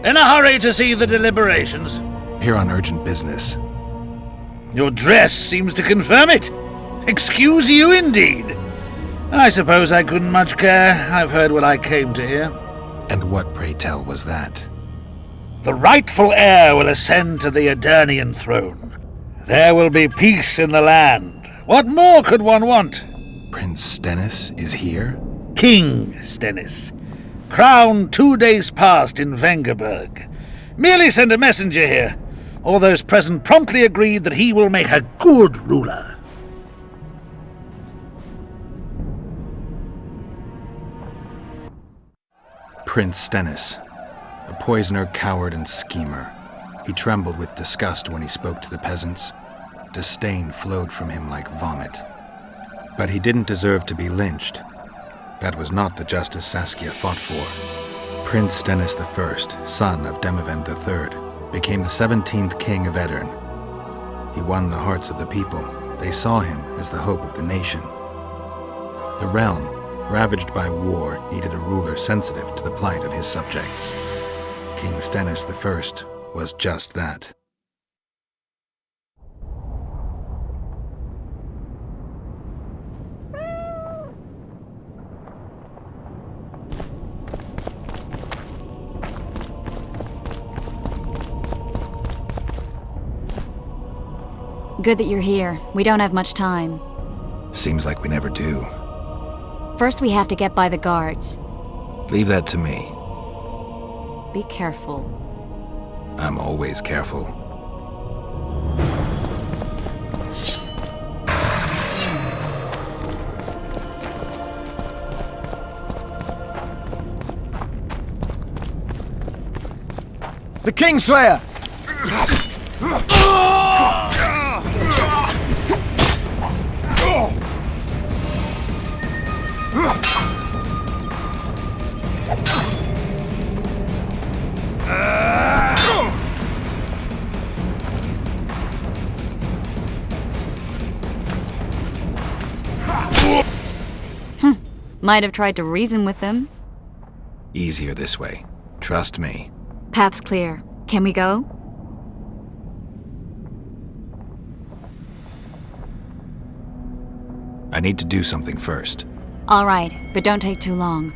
In a hurry to see the deliberations? Here on urgent business. Your dress seems to confirm it. Excuse you indeed. I suppose I couldn't much care. I've heard what I came to hear. And what, pray tell, was that? The rightful heir will ascend to the Eternian throne. There will be peace in the land. What more could one want? Prince Stennis is here? King Stennis. Crowned 2 days past in Vengerberg. Merely send a messenger here. All those present promptly agreed that he will make a good ruler. Prince Stennis. A poisoner, coward, and schemer. He trembled with disgust when he spoke to the peasants. Disdain flowed from him like vomit. But he didn't deserve to be lynched. That was not the justice Saskia fought for. Prince Stennis I, son of Demavend III, became the 17th king of Edirn. He won the hearts of the people. They saw him as the hope of the nation. The realm, ravaged by war, needed a ruler sensitive to the plight of his subjects. King Stennis I was just that. Good that you're here. We don't have much time. Seems like we never do. First, we have to get by the guards. Leave that to me. Be careful. I'm always careful. The Kingslayer! Might have tried to reason with them. Easier this way. Trust me. Path's clear. Can we go? I need to do something first. All right, but don't take too long.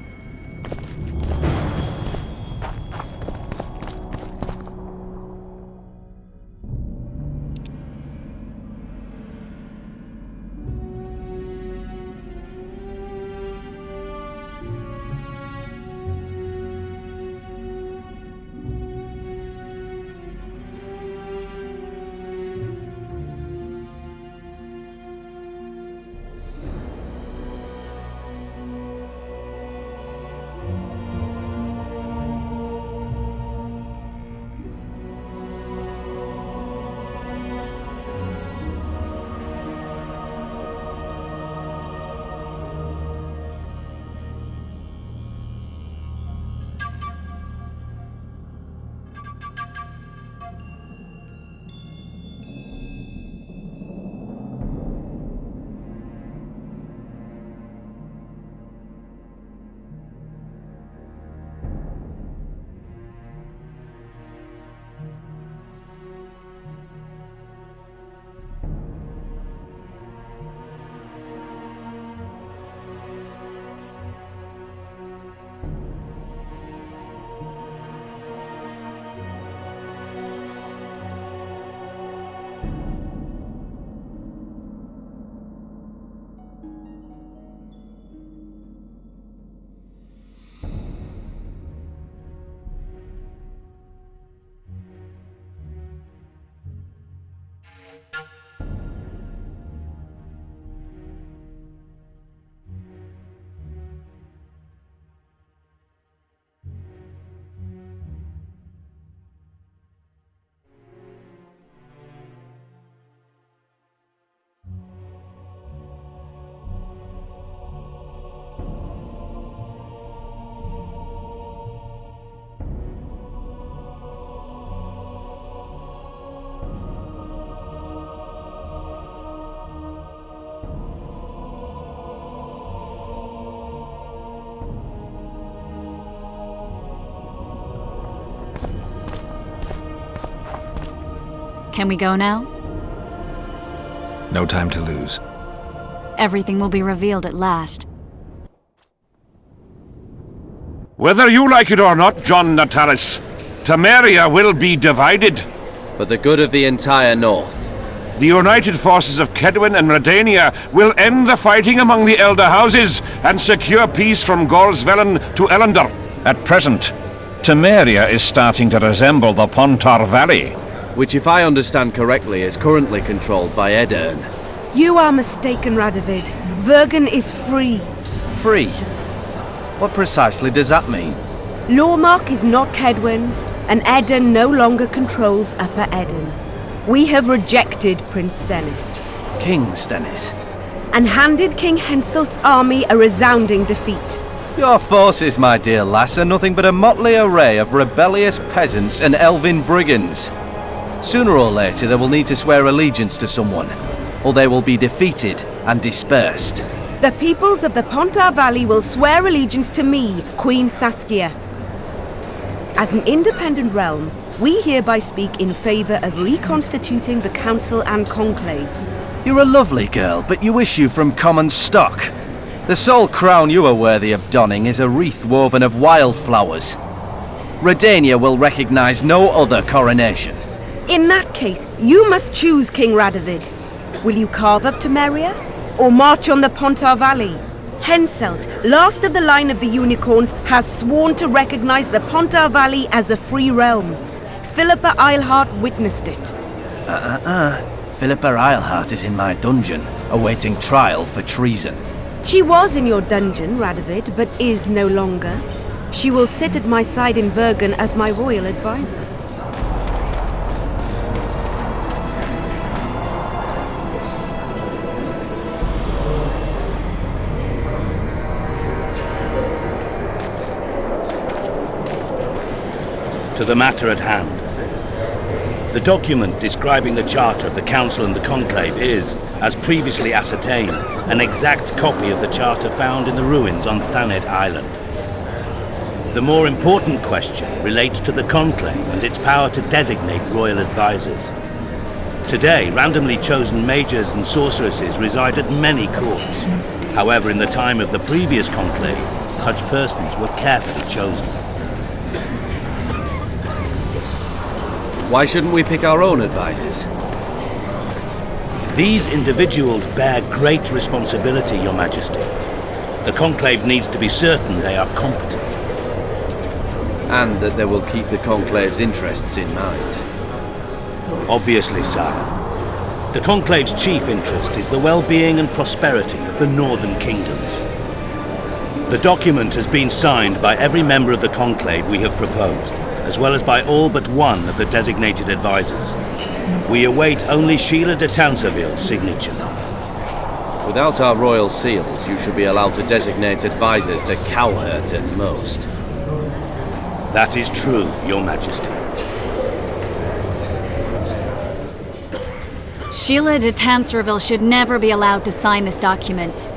Can we go now? No time to lose. Everything will be revealed at last. Whether you like it or not, John Natalis, Temeria will be divided. For the good of the entire North. The united forces of Kedwin and Redania will end the fighting among the Elder Houses and secure peace from Gorsvelen to Ellender. At present, Temeria is starting to resemble the Pontar Valley. Which, if I understand correctly, is currently controlled by Edern. You are mistaken, Radovid. Vergen is free. Free? What precisely does that mean? Lawmark is not Kedwin's, and Edern no longer controls Upper Edern. We have rejected Prince Stennis. King Stennis? And handed King Henselt's army a resounding defeat. Your forces, my dear lass, are nothing but a motley array of rebellious peasants and elven brigands. Sooner or later they will need to swear allegiance to someone, or they will be defeated and dispersed. The peoples of the Pontar Valley will swear allegiance to me, Queen Saskia. As an independent realm, we hereby speak in favor of reconstituting the Council and Conclave. You're a lovely girl, but you issue from common stock. The sole crown you are worthy of donning is a wreath woven of wildflowers. Redania will recognize no other coronation. In that case, you must choose, King Radovid. Will you carve up Temeria, or march on the Pontar Valley? Henselt, last of the line of the unicorns, has sworn to recognize the Pontar Valley as a free realm. Philippa Eilhart witnessed it. Philippa Eilhart is in my dungeon, awaiting trial for treason. She was in your dungeon, Radovid, but is no longer. She will sit at my side in Vergen as my royal advisor. To the matter at hand. The document describing the charter of the Council and the Conclave is, as previously ascertained, an exact copy of the charter found in the ruins on Thanet Island. The more important question relates to the Conclave and its power to designate royal advisors. Today, randomly chosen mages and sorceresses reside at many courts. However, in the time of the previous Conclave, such persons were carefully chosen. Why shouldn't we pick our own advisors? These individuals bear great responsibility, Your Majesty. The Conclave needs to be certain they are competent. And that they will keep the Conclave's interests in mind. Obviously, sire. The Conclave's chief interest is the well-being and prosperity of the northern kingdoms. The document has been signed by every member of the Conclave we have proposed, as well as by all but one of the designated advisors. We await only Sheila de Tanserville's signature. Without our royal seals, you should be allowed to designate advisors to cowherd at most. That is true, Your Majesty. Sheila de Tanserville should never be allowed to sign this document.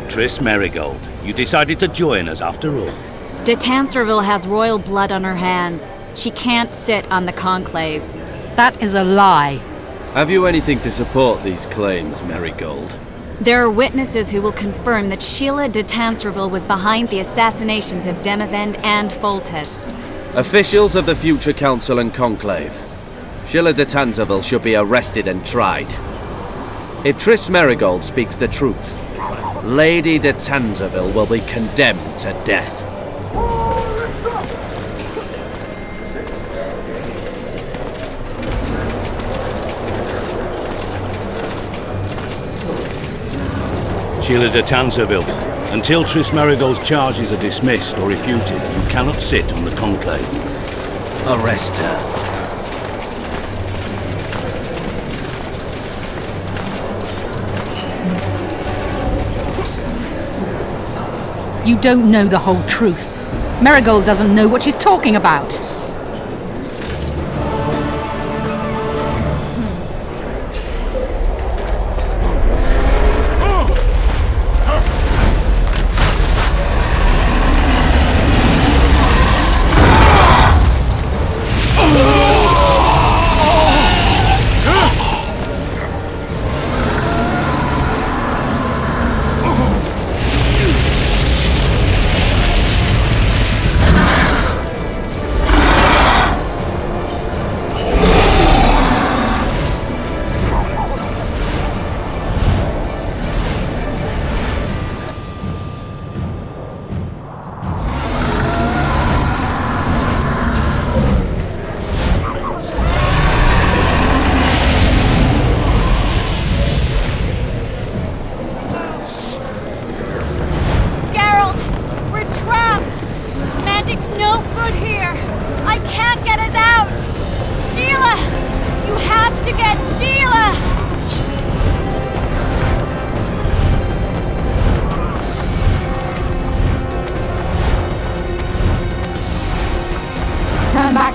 Triss Merigold, you decided to join us after all. De Tanserville has royal blood on her hands. She can't sit on the Conclave. That is a lie. Have you anything to support these claims, Merigold? There are witnesses who will confirm that Sheila de Tanserville was behind the assassinations of Demavend and Foltest. Officials of the future Council and Conclave. Sheila de Tanserville should be arrested and tried. If Triss Merigold speaks the truth, Lady de Tanserville will be condemned to death. Sheila de Tanserville, until Triss Merigold's charges are dismissed or refuted, you cannot sit on the Conclave. Arrest her. You don't know the whole truth. Merigold doesn't know what she's talking about.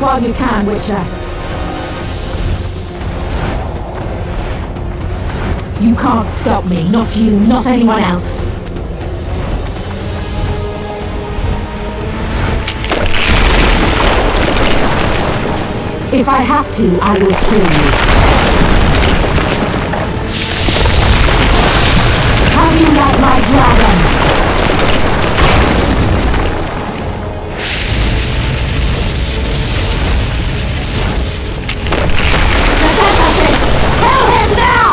while you can, Witcher. You can't stop me, not you, not anyone else. If I have to, I will kill you. How do you like my dragon? Kill him now!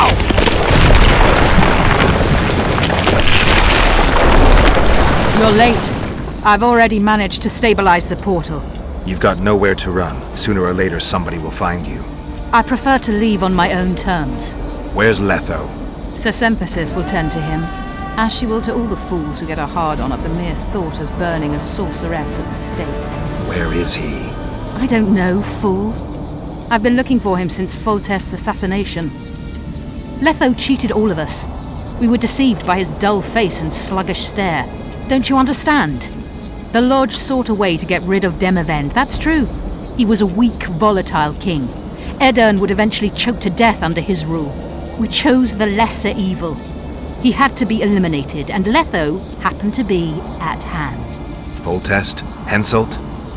You're late. I've already managed to stabilize the portal. You've got nowhere to run. Sooner or later, somebody will find you. I prefer to leave on my own terms. Where's Letho? Synthesis will tend to him, as she will to all the fools who get a hard-on at the mere thought of burning a sorceress at the stake. Where is he? I don't know, fool. I've been looking for him since Foltest's assassination. Letho cheated all of us. We were deceived by his dull face and sluggish stare. Don't you understand? The Lodge sought a way to get rid of Demavend, that's true. He was a weak, volatile king. Edirn would eventually choke to death under his rule. We chose the lesser evil. He had to be eliminated, and Letho happened to be at hand. Foltest? Henselt?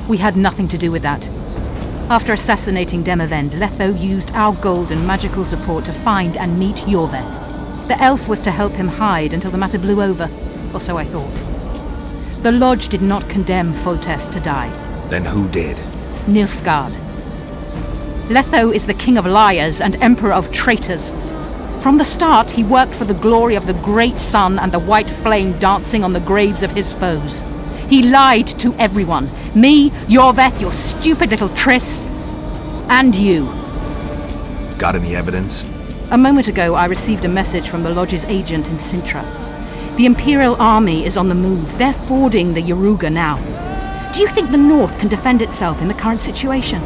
We had nothing to do with that. After assassinating Demavend, Letho used our gold and magical support to find and meet Yorveth. The elf was to help him hide until the matter blew over, or so I thought. The Lodge did not condemn Foltest to die. Then who did? Nilfgaard. Letho is the king of liars and emperor of traitors. From the start, he worked for the glory of the great sun and the white flame dancing on the graves of his foes. He lied to everyone. Me, Yorveth, your stupid little Triss, and you. Got any evidence? A moment ago, I received a message from the Lodge's agent in Sintra. The Imperial Army is on the move. They're fording the Yaruga now. Do you think the North can defend itself in the current situation?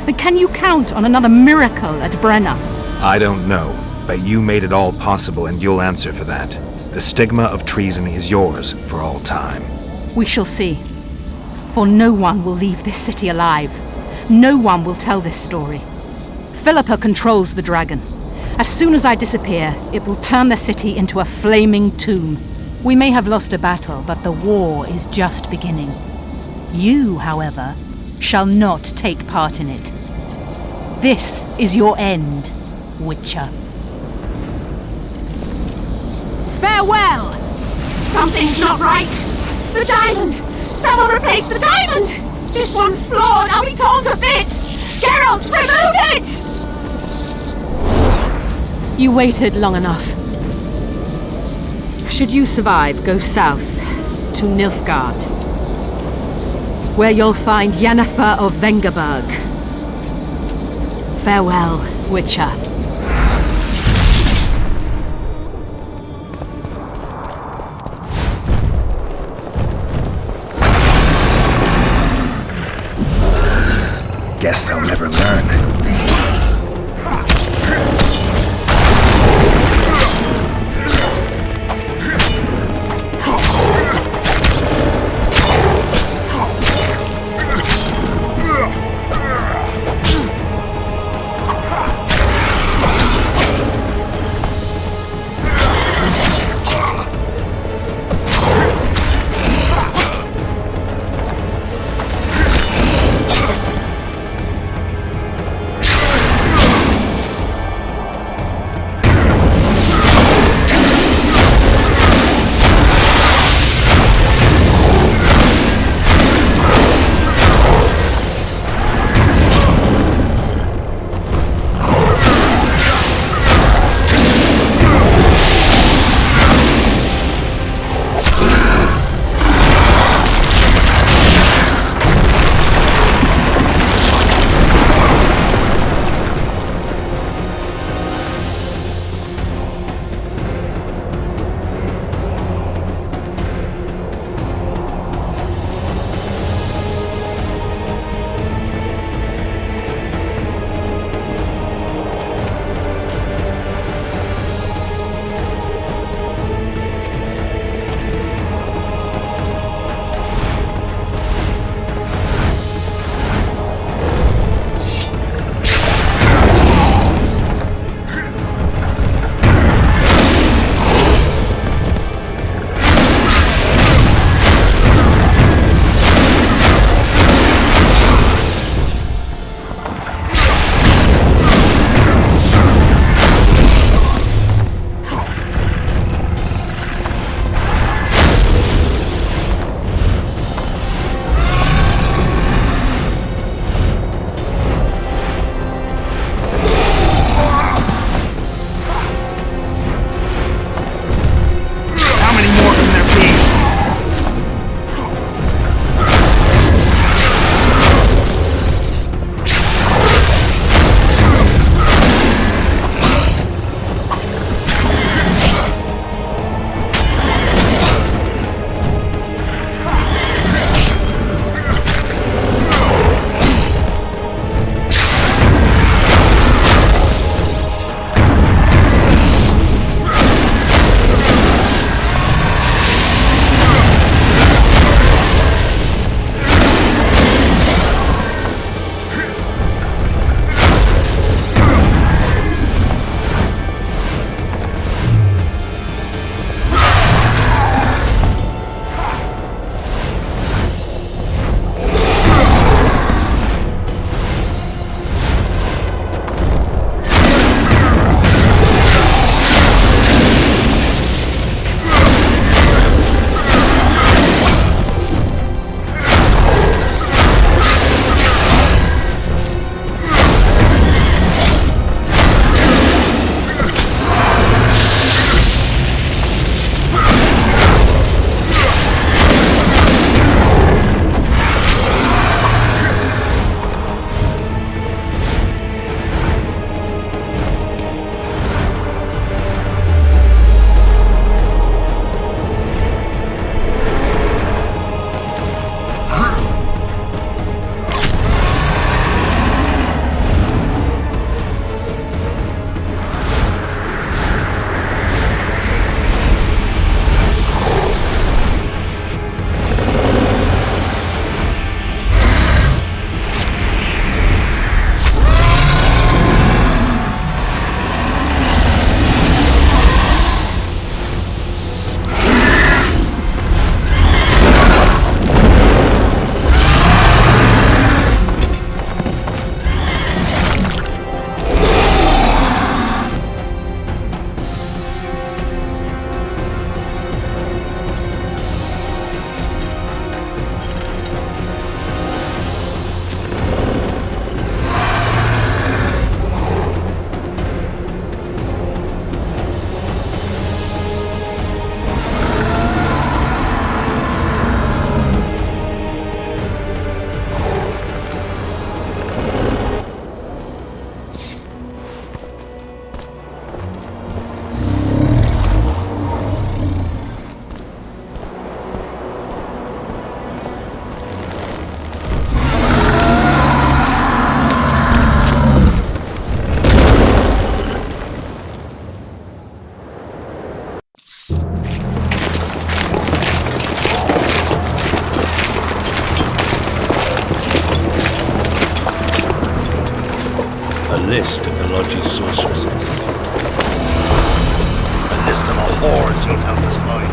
And can you count on another miracle at Brenna? I don't know, but you made it all possible and you'll answer for that. The stigma of treason is yours for all time. We shall see. For no one will leave this city alive. No one will tell this story. Philippa controls the dragon. As soon as I disappear, it will turn the city into a flaming tomb. We may have lost a battle, but the war is just beginning. You, however, shall not take part in it. This is your end, Witcher. Farewell! Something's not right! The diamond! Someone replace the diamond! This one's flawed! I'll be torn to bits! Geralt, remove it! You waited long enough. Should you survive, go south to Nilfgaard, where you'll find Yennefer of Vengerberg. Farewell, Witcher. Guess they'll never learn. list of the Lodge's sorceresses. A list of the whores you'll help us find.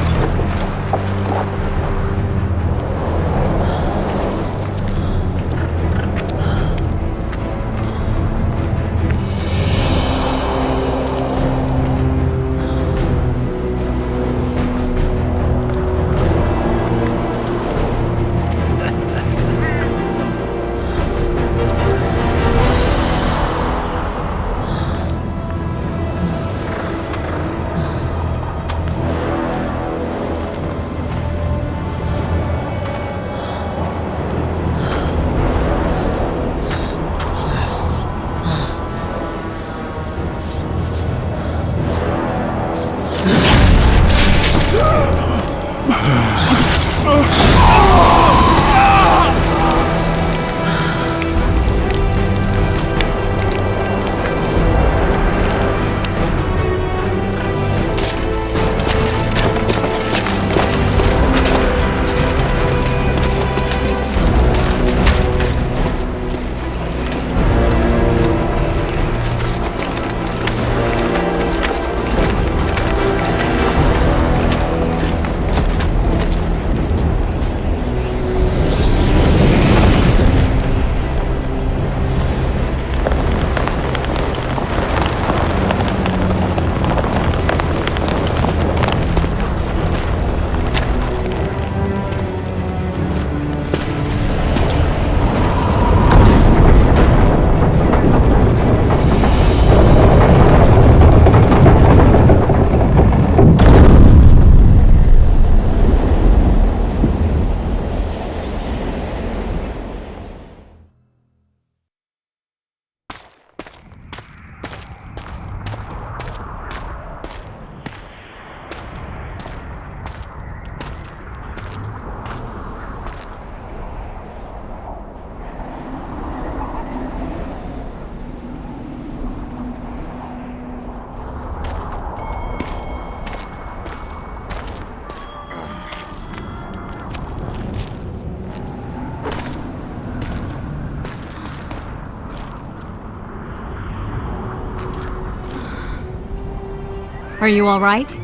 Are you all right?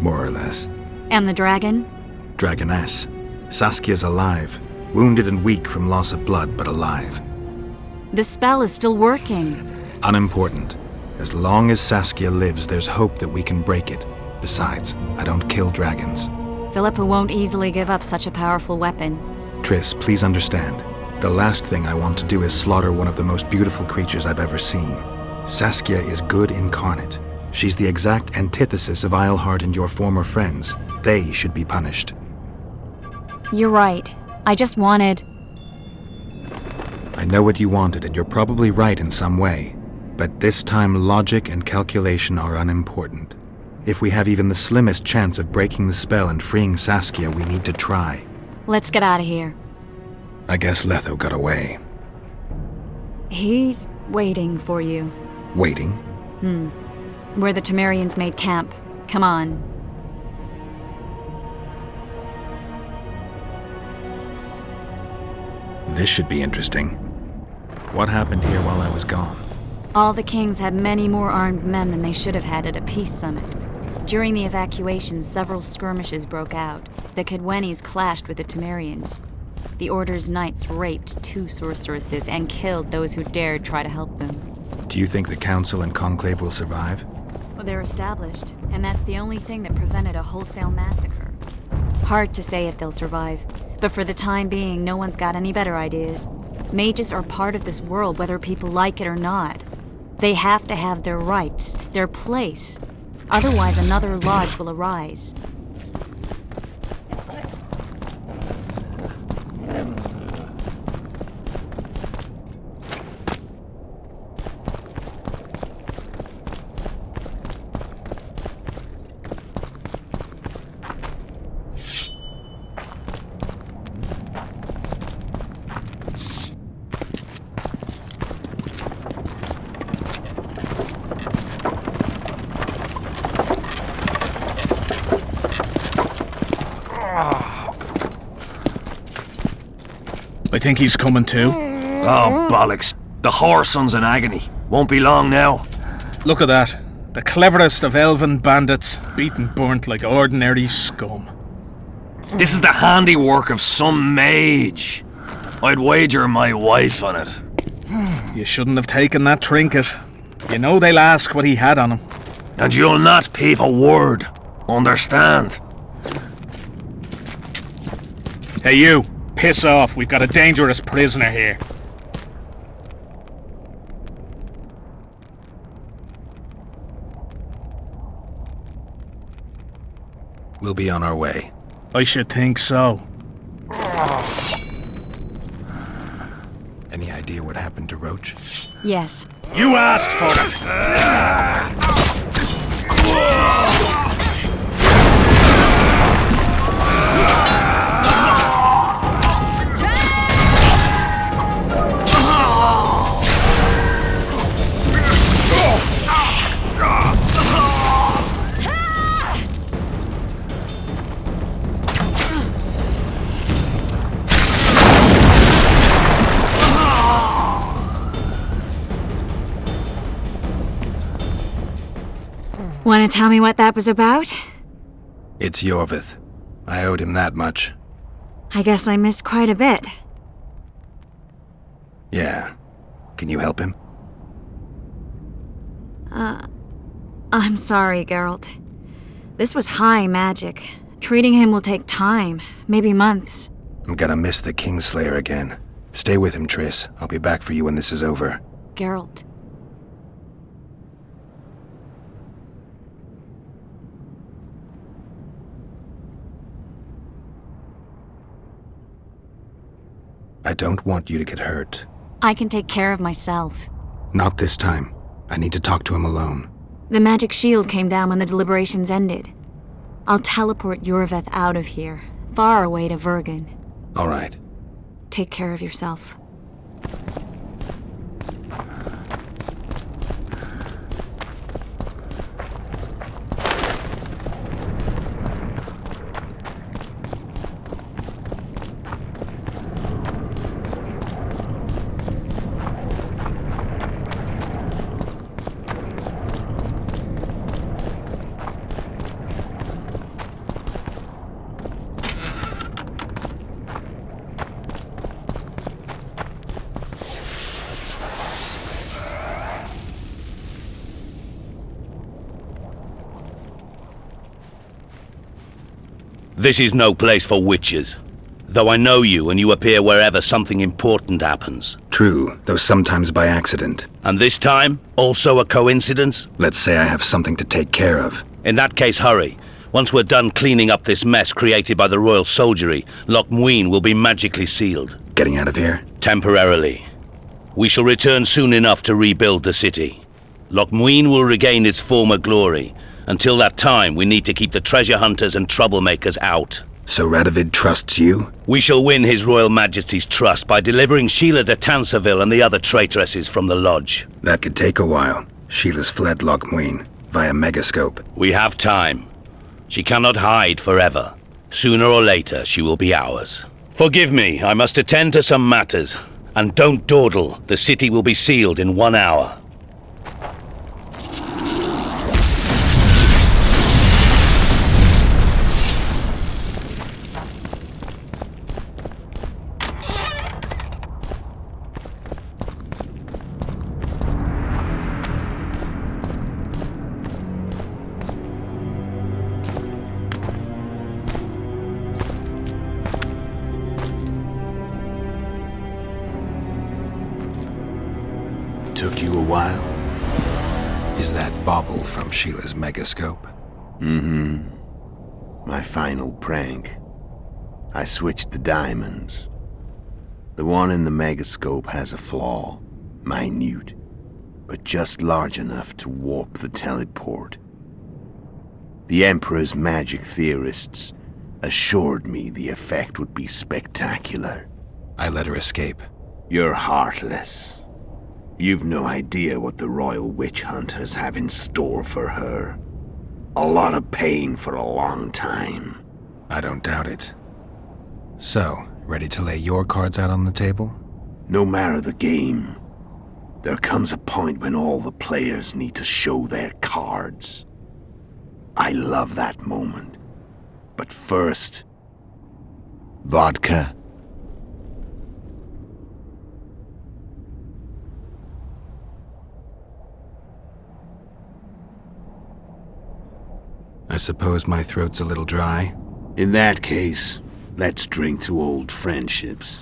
More or less. And the dragon? Dragoness. Saskia's alive. Wounded and weak from loss of blood, but alive. The spell is still working. Unimportant. As long as Saskia lives, there's hope that we can break it. Besides, I don't kill dragons. Philippa won't easily give up such a powerful weapon. Triss, please understand. The last thing I want to do is slaughter one of the most beautiful creatures I've ever seen. Saskia is good incarnate. She's the exact antithesis of Eilhart and your former friends. They should be punished. You're right. I just wanted... I know what you wanted, and you're probably right in some way. But this time, logic and calculation are unimportant. If we have even the slimmest chance of breaking the spell and freeing Saskia, we need to try. Let's get out of here. I guess Letho got away. He's waiting for you. Waiting? Where the Temerians made camp. Come on. This should be interesting. What happened here while I was gone? All the kings had many more armed men than they should have had at a peace summit. During the evacuation, several skirmishes broke out. The Cadwenis clashed with the Temerians. The Order's knights raped 2 sorceresses and killed those who dared try to help them. Do you think the Council and Conclave will survive? Well, they're established, and that's the only thing that prevented a wholesale massacre. Hard to say if they'll survive, but for the time being, no one's got any better ideas. Mages are part of this world, whether people like it or not. They have to have their rights, their place. Otherwise, another lodge will arise. I think he's coming too. Oh, bollocks. The whoreson's in agony. Won't be long now. Look at that. The cleverest of elven bandits, beaten burnt like ordinary scum. This is the handiwork of some mage. I'd wager my wife on it. You shouldn't have taken that trinket. You know they'll ask what he had on him. And you'll not peep a word. Understand? Hey you, piss off. We've got a dangerous prisoner here. We'll be on our way. I should think so. Any idea what happened to Roach? Yes. You asked for it! Want to tell me what that was about? It's Yorvith. I owed him that much. I guess I missed quite a bit. Yeah. Can you help him? I'm sorry, Geralt. This was high magic. Treating him will take time, maybe months. I'm gonna miss the Kingslayer again. Stay with him, Triss. I'll be back for you when this is over. Geralt. I don't want you to get hurt. I can take care of myself. Not this time. I need to talk to him alone. The magic shield came down when the deliberations ended. I'll teleport Yorvith out of here, far away to Vergen. All right. Take care of yourself. This is no place for witches. Though I know you and you appear wherever something important happens. True, though sometimes by accident. And this time, also a coincidence? Let's say I have something to take care of. In that case, hurry. Once we're done cleaning up this mess created by the royal soldiery, Loch Muin will be magically sealed. Getting out of here? Temporarily. We shall return soon enough to rebuild the city. Loch Muin will regain its former glory. Until that time, we need to keep the treasure hunters and troublemakers out. So Radovid trusts you? We shall win His Royal Majesty's trust by delivering Sheila de Tansarville and the other traitresses from the lodge. That could take a while. Sheila's fled Loch Muin via Megascope. We have time. She cannot hide forever. Sooner or later, she will be ours. Forgive me, I must attend to some matters. And don't dawdle, the city will be sealed in 1 hour. Took you a while? Is that bauble from Sheila's Megascope? Mm-hmm. My final prank. I switched the diamonds. The one in the Megascope has a flaw. Minute. But just large enough to warp the teleport. The Emperor's magic theorists assured me the effect would be spectacular. I let her escape. You're heartless. You've no idea what the royal witch hunters have in store for her. A lot of pain for a long time. I don't doubt it. So, ready to lay your cards out on the table? No matter the game, There comes a point when all the players need to show their cards. I love that moment. But first, vodka. I suppose my throat's a little dry. In that case, let's drink to old friendships.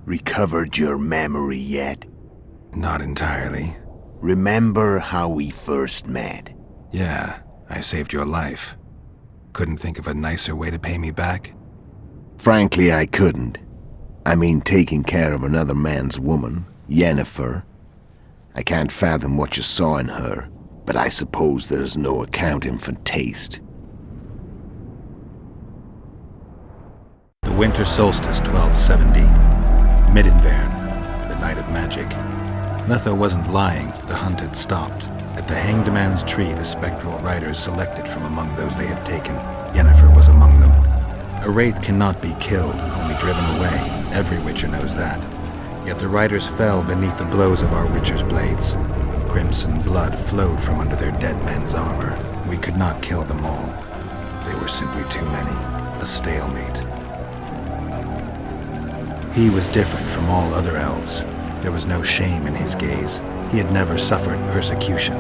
Recovered your memory yet? Not entirely. Remember how we first met? Yeah, I saved your life. Couldn't think of a nicer way to pay me back? Frankly, I couldn't. I mean, taking care of another man's woman, Yennefer. I can't fathom what you saw in her, but I suppose there's no accounting for taste. The winter solstice 1270. Midinvern, the night of magic. Letho wasn't lying, the hunt had stopped. At the Hanged Man's Tree, the spectral riders selected from among those they had taken. Yennefer was among them. A wraith cannot be killed, only driven away. Every witcher knows that. Yet the riders fell beneath the blows of our witcher's blades. Crimson blood flowed from under their dead men's armor. We could not kill them all. They were simply too many. A stalemate. He was different from all other elves. There was no shame in his gaze. He had never suffered persecution.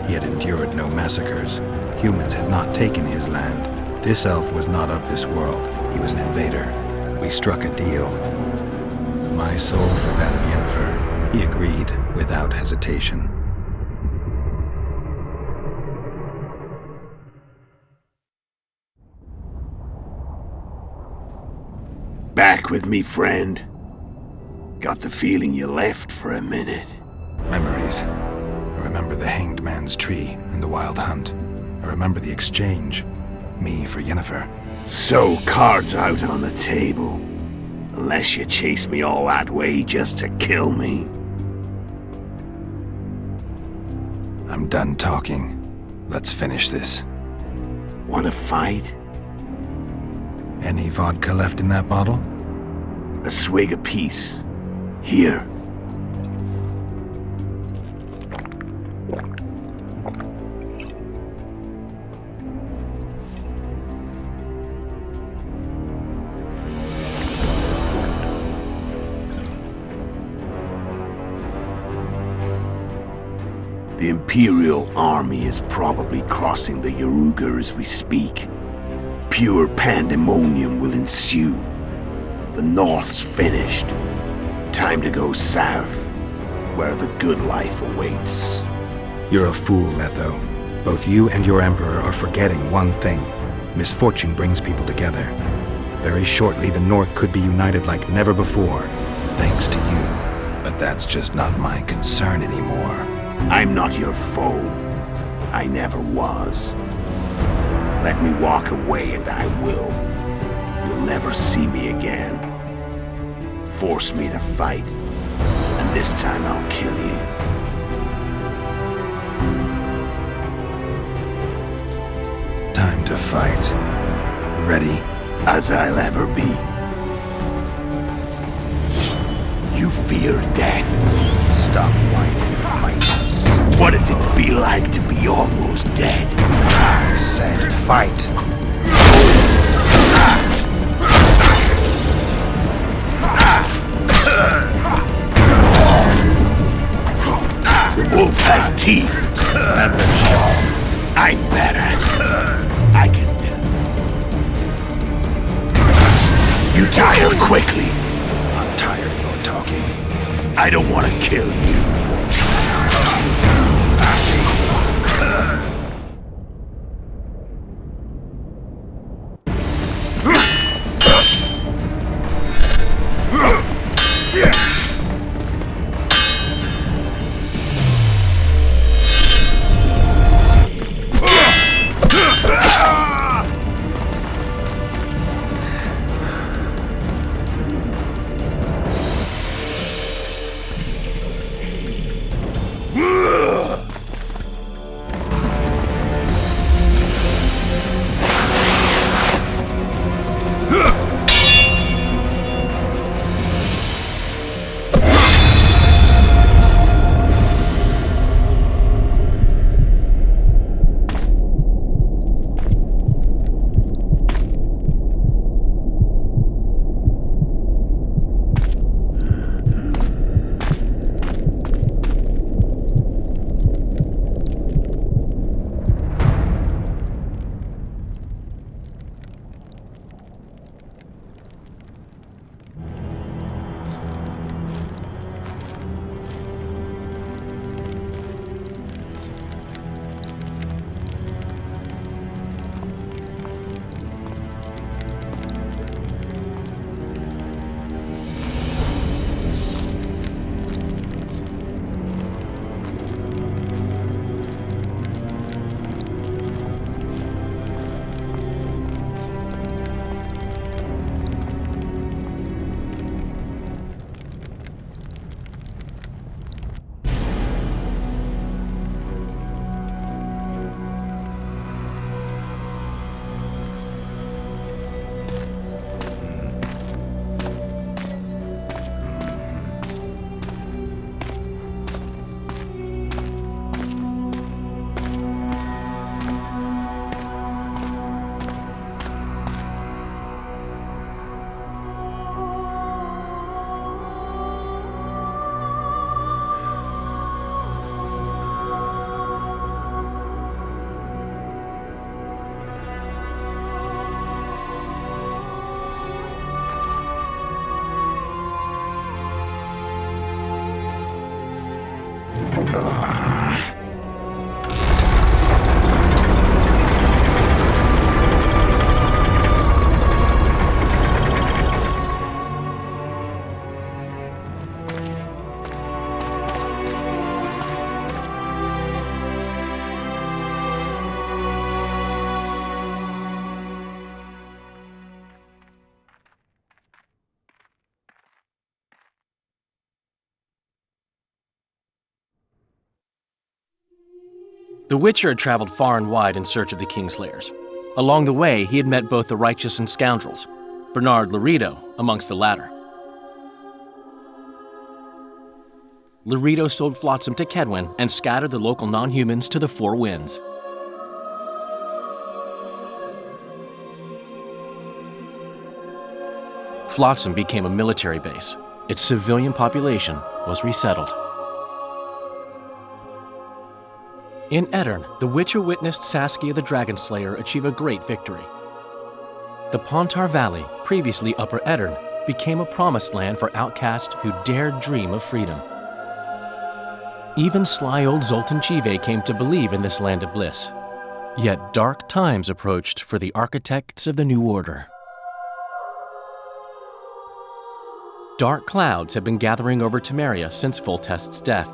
He had endured no massacres. Humans had not taken his land. This elf was not of this world. He was an invader. We struck a deal. My soul for that of Yennefer. He agreed without hesitation. Back with me, friend. Got the feeling you left for a minute. Memories. I remember the Hanged Man's Tree and the Wild Hunt. I remember the exchange. Me for Yennefer. So, cards out on the table. Unless you chase me all that way just to kill me. I'm done talking. Let's finish this. Want to fight? Any vodka left in that bottle? A swig apiece. Here. The Imperial army is probably crossing the Yaruga as we speak. Pure pandemonium will ensue. The North's finished. Time to go south, where the good life awaits. You're a fool, Letho. Both you and your Emperor are forgetting one thing. Misfortune brings people together. Very shortly, the North could be united like never before, thanks to you. But that's just not my concern anymore. I'm not your foe. I never was. Let me walk away and I will. You'll never see me again. Force me to fight, and this time I'll kill you. Time to fight. Ready? As I'll ever be. You fear death. Stop whining and fight. What does it feel like to be almost dead? I said fight. The wolf has teeth. And a jaw. I'm better. I can tell. You tire quickly. I'm tired of your talking. I don't want to kill you. The Witcher had traveled far and wide in search of the Kingslayers. Along the way, he had met both the righteous and scoundrels, Bernard Laredo amongst the latter. Laredo sold Flotsam to Kedwin and scattered the local non-humans to the four winds. Flotsam became a military base. Its civilian population was resettled. In Edirn, the Witcher witnessed Saskia the Dragonslayer achieve a great victory. The Pontar Valley, previously Upper Edirn, became a promised land for outcasts who dared dream of freedom. Even sly old Zoltan Chive came to believe in this land of bliss. Yet dark times approached for the architects of the New Order. Dark clouds had been gathering over Temeria since Foltest's death.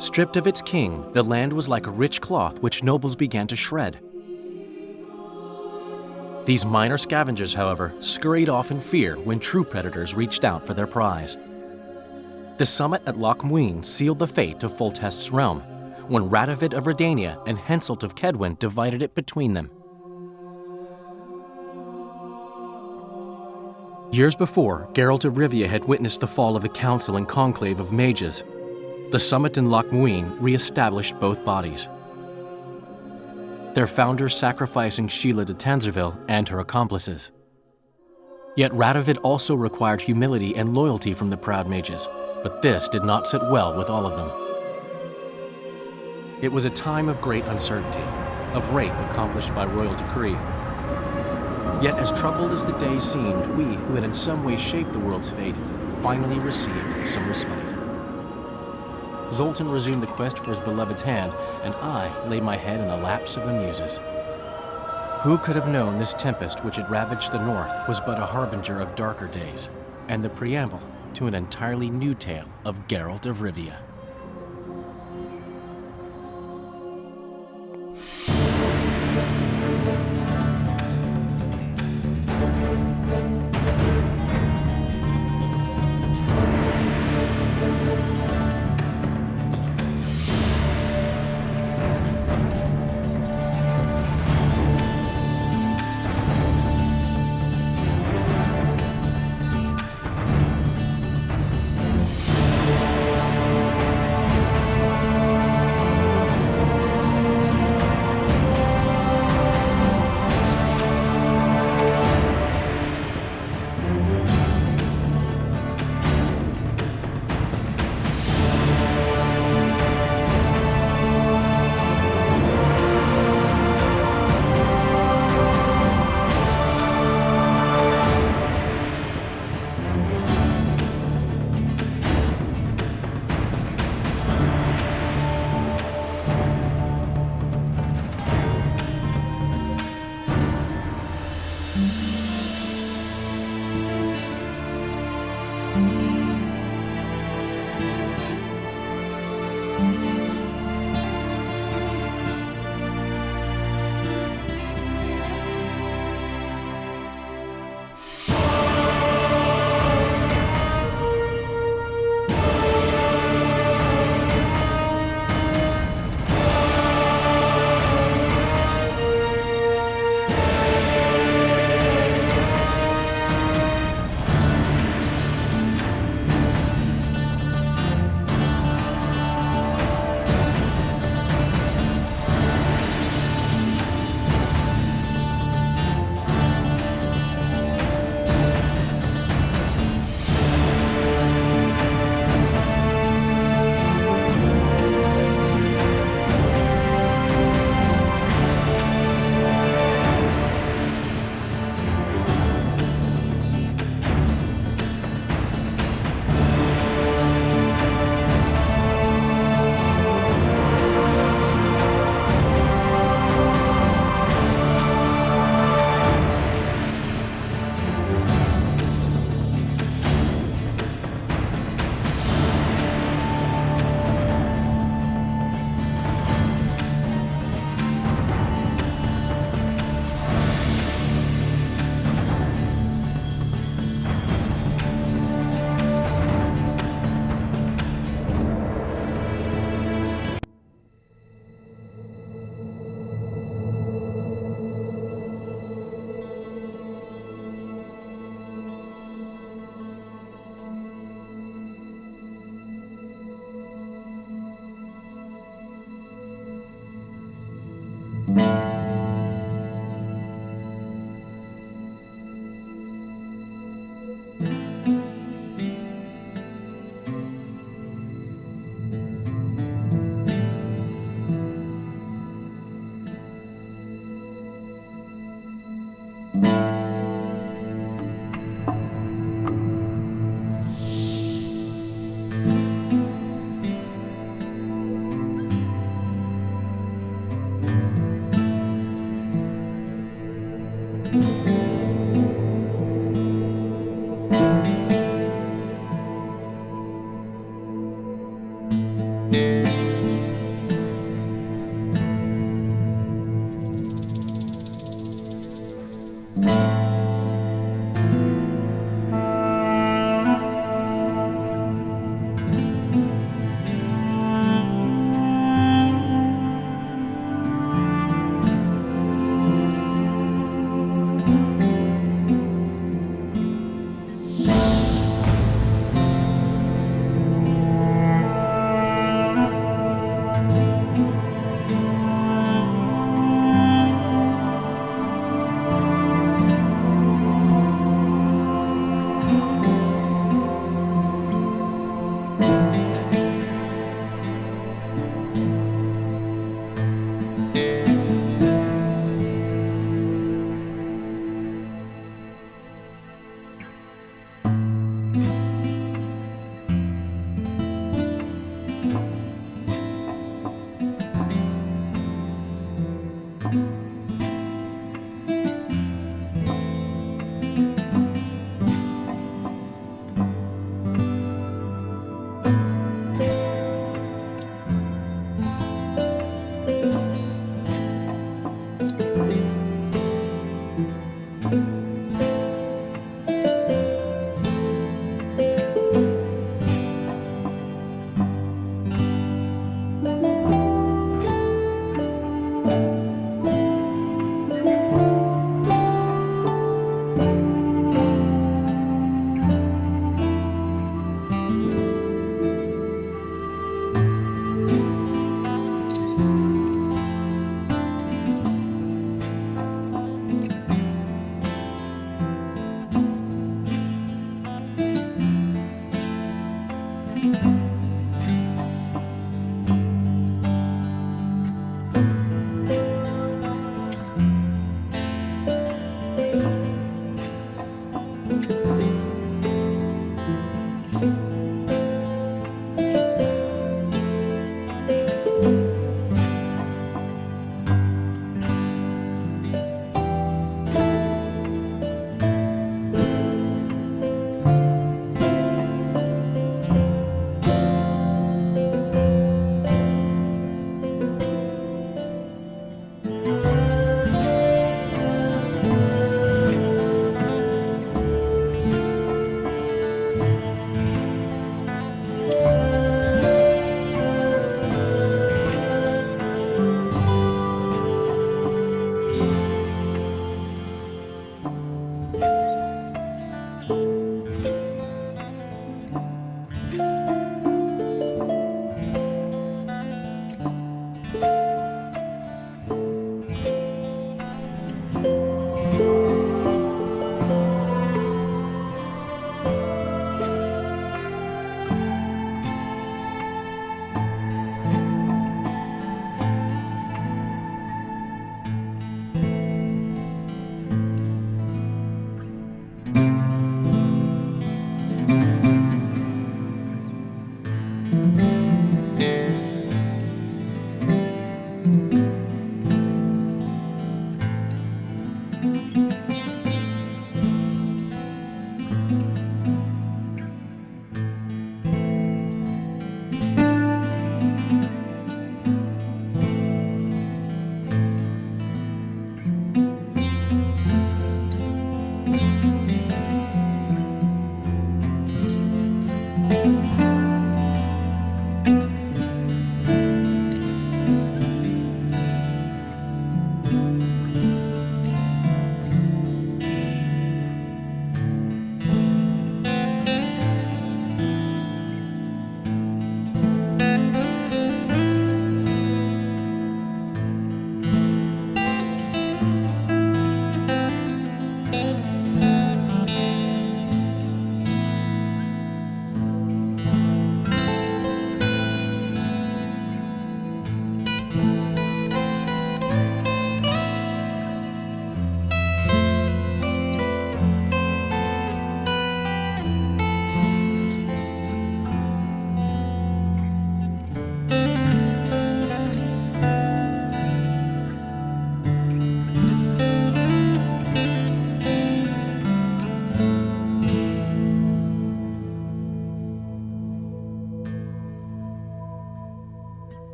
Stripped of its king, the land was like a rich cloth which nobles began to shred. These minor scavengers, however, scurried off in fear when true predators reached out for their prize. The summit at Loch Muin sealed the fate of Foltest's realm, when Radovid of Redania and Henselt of Kedwin divided it between them. Years before, Geralt of Rivia had witnessed the fall of the Council and Conclave of Mages. The summit in Loch Muin re-established both bodies, their founders sacrificing Sheila de Tanzerville and her accomplices. Yet Radovid also required humility and loyalty from the proud mages, but this did not sit well with all of them. It was a time of great uncertainty, of rape accomplished by royal decree. Yet as troubled as the days seemed, we, who had in some way shaped the world's fate, finally received some respite. Zoltan resumed the quest for his beloved's hand, and I laid my head in a lapse of the muses. Who could have known this tempest which had ravaged the north was but a harbinger of darker days, and the preamble to an entirely new tale of Geralt of Rivia.